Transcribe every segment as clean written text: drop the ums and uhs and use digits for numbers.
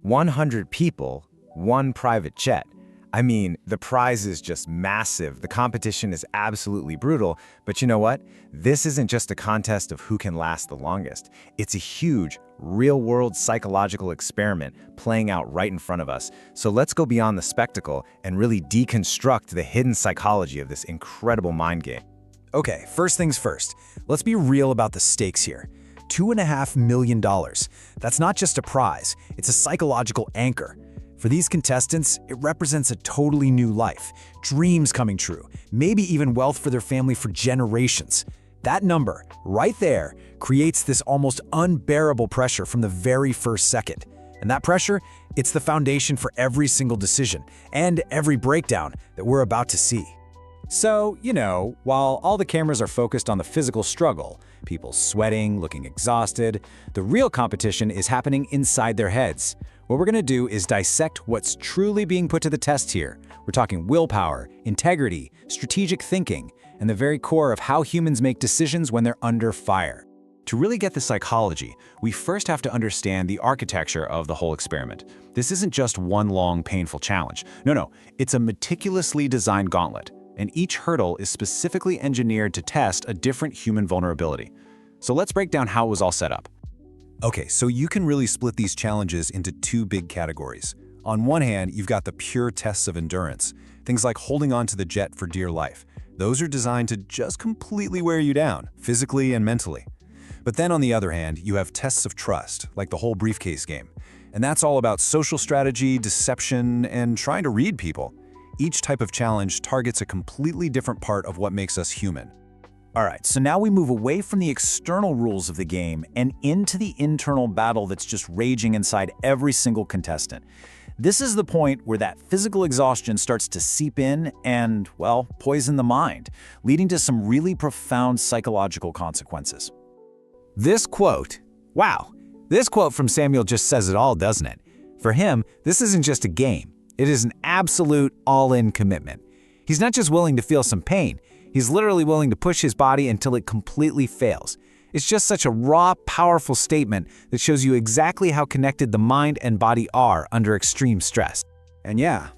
100 people, one private jet. I mean, the prize is just massive. The competition is absolutely brutal. But you know what? This isn't just a contest of who can last the longest. It's a huge, real-world psychological experiment playing out right in front of us. So let's go beyond the spectacle and really deconstruct the hidden psychology of this incredible mind game. Okay, first things first. Let's be real about the stakes here. $2.5 million. That's not just a prize, it's a psychological anchor. For these contestants, it represents a totally new life, dreams coming true, maybe even wealth for their family for generations. That number, right there, creates this almost unbearable pressure from the very first second. And that pressure, it's the foundation for every single decision and every breakdown that we're about to see. So, while all the cameras are focused on the physical struggle, people sweating, looking exhausted, the real competition is happening inside their heads. What we're going to do is dissect what's truly being put to the test here. We're talking willpower, integrity, strategic thinking, and the very core of how humans make decisions when they're under fire. To really get the psychology, we first have to understand the architecture of the whole experiment. This isn't just one long, painful challenge. No, it's a meticulously designed gauntlet, and each hurdle is specifically engineered to test a different human vulnerability. So let's break down how it was all set up. Okay, so you can really split these challenges into two big categories. On one hand, you've got the pure tests of endurance, things like holding on to the jet for dear life. Those are designed to just completely wear you down, physically and mentally. But then on the other hand, you have tests of trust, like the whole briefcase game. And that's all about social strategy, deception, and trying to read people. Each type of challenge targets a completely different part of what makes us human. All right, so now we move away from the external rules of the game and into the internal battle that's just raging inside every single contestant. This is the point where that physical exhaustion starts to seep in and, well, poison the mind, leading to some really profound psychological consequences. This quote from Samuel just says it all, doesn't it? For him, this isn't just a game. It is an absolute all-in commitment. He's not just willing to feel some pain, he's literally willing to push his body until it completely fails. It's just such a raw, powerful statement that shows you exactly how connected the mind and body are under extreme stress. And yeah,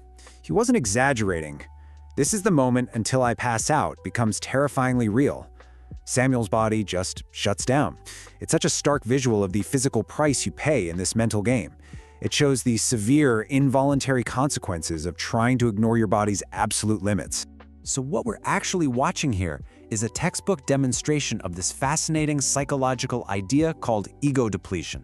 he wasn't exaggerating. This is the moment until I pass out becomes terrifyingly real. Samuel's body just shuts down. It's such a stark visual of the physical price you pay in this mental game. It shows the severe, involuntary consequences of trying to ignore your body's absolute limits. So what we're actually watching here is a textbook demonstration of this fascinating psychological idea called ego depletion.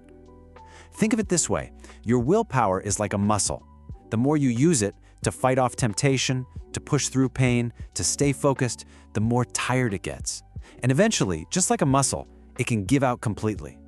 Think of it this way: your willpower is like a muscle. The more you use it to fight off temptation, to push through pain, to stay focused, the more tired it gets. And eventually, just like a muscle, it can give out completely.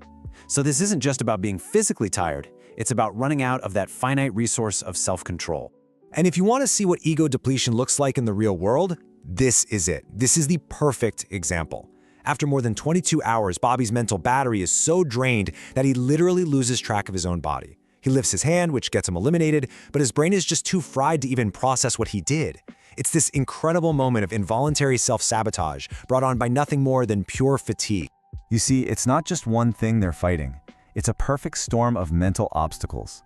So this isn't just about being physically tired, it's about running out of that finite resource of self-control. And if you want to see what ego depletion looks like in the real world, this is it. This is the perfect example. After more than 22 hours, Bobby's mental battery is so drained that he literally loses track of his own body. He lifts his hand, which gets him eliminated, but his brain is just too fried to even process what he did. It's this incredible moment of involuntary self-sabotage brought on by nothing more than pure fatigue. You see, it's not just one thing they're fighting. It's a perfect storm of mental obstacles.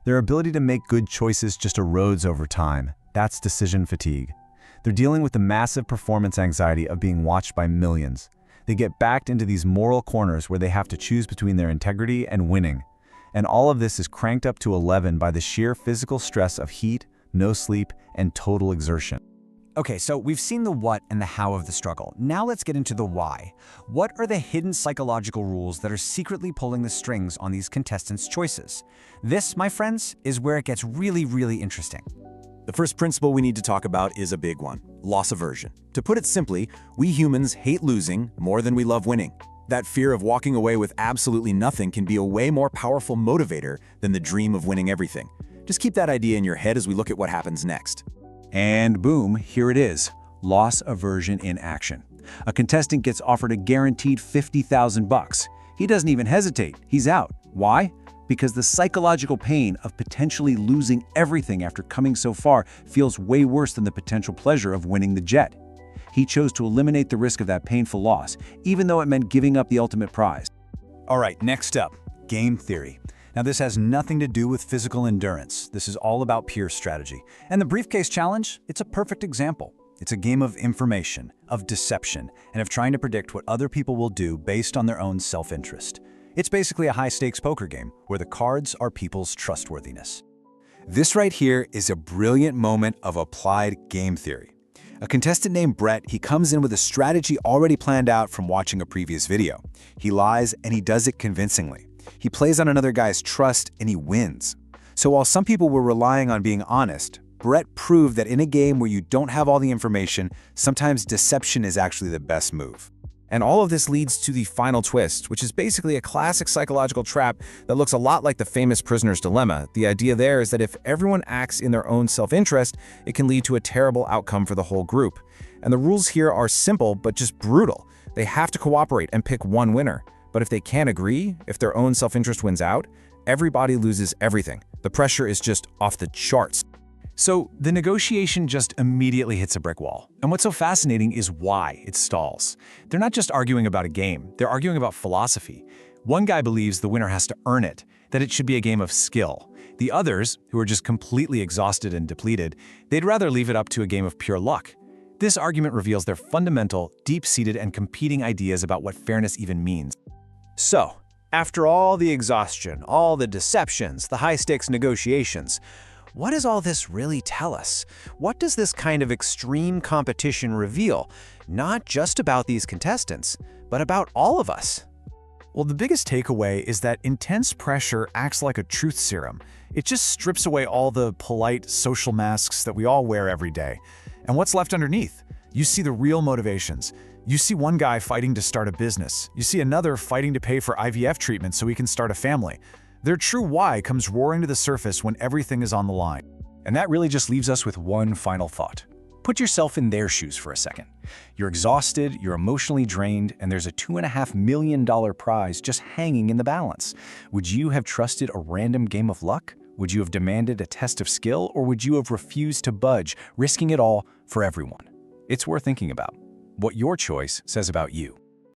Their ability to make good choices just erodes over time. That's decision fatigue. They're dealing with the massive performance anxiety of being watched by millions. They get backed into these moral corners where they have to choose between their integrity and winning. And all of this is cranked up to 11 by the sheer physical stress of heat, no sleep, and total exertion. Okay, so we've seen the what and the how of the struggle. Now let's get into the why. What are the hidden psychological rules that are secretly pulling the strings on these contestants' choices? This, my friends, is where it gets really, really interesting. The first principle we need to talk about is a big one: loss aversion. To put it simply, we humans hate losing more than we love winning. That fear of walking away with absolutely nothing can be a way more powerful motivator than the dream of winning everything. Just keep that idea in your head as we look at what happens next. And boom, here it is. Loss aversion in action. A contestant gets offered a guaranteed $50,000. He doesn't even hesitate. He's out. Why? Because the psychological pain of potentially losing everything after coming so far feels way worse than the potential pleasure of winning the jet. He chose to eliminate the risk of that painful loss, even though it meant giving up the ultimate prize. All right, next up, game theory. Now, this has nothing to do with physical endurance. This is all about pure strategy. And the briefcase challenge, it's a perfect example. It's a game of information, of deception, and of trying to predict what other people will do based on their own self-interest. It's basically a high-stakes poker game where the cards are people's trustworthiness. This right here is a brilliant moment of applied game theory. A contestant named Brett, he comes in with a strategy already planned out from watching a previous video. He lies, and he does it convincingly. He plays on another guy's trust, and he wins. So while some people were relying on being honest, Brett proved that in a game where you don't have all the information, sometimes deception is actually the best move. And all of this leads to the final twist, which is basically a classic psychological trap that looks a lot like the famous prisoner's dilemma. The idea there is that if everyone acts in their own self-interest, it can lead to a terrible outcome for the whole group. And the rules here are simple, but just brutal. They have to cooperate and pick one winner. But if they can't agree, if their own self-interest wins out, everybody loses everything. The pressure is just off the charts. So the negotiation just immediately hits a brick wall. And what's so fascinating is why it stalls. They're not just arguing about a game, they're arguing about philosophy. One guy believes the winner has to earn it, that it should be a game of skill. The others, who are just completely exhausted and depleted, they'd rather leave it up to a game of pure luck. This argument reveals their fundamental, deep-seated, and competing ideas about what fairness even means. So, after all the exhaustion, all the deceptions, the high-stakes negotiations, what does all this really tell us? What does this kind of extreme competition reveal? Not just about these contestants, but about all of us. Well, the biggest takeaway is that intense pressure acts like a truth serum. It just strips away all the polite social masks that we all wear every day. And what's left underneath? You see the real motivations. You see one guy fighting to start a business. You see another fighting to pay for IVF treatment so he can start a family. Their true why comes roaring to the surface when everything is on the line. And that really just leaves us with one final thought. Put yourself in their shoes for a second. You're exhausted, you're emotionally drained, and there's a $2.5 million prize just hanging in the balance. Would you have trusted a random game of luck? Would you have demanded a test of skill, or would you have refused to budge, risking it all for everyone? It's worth thinking about. What your choice says about you.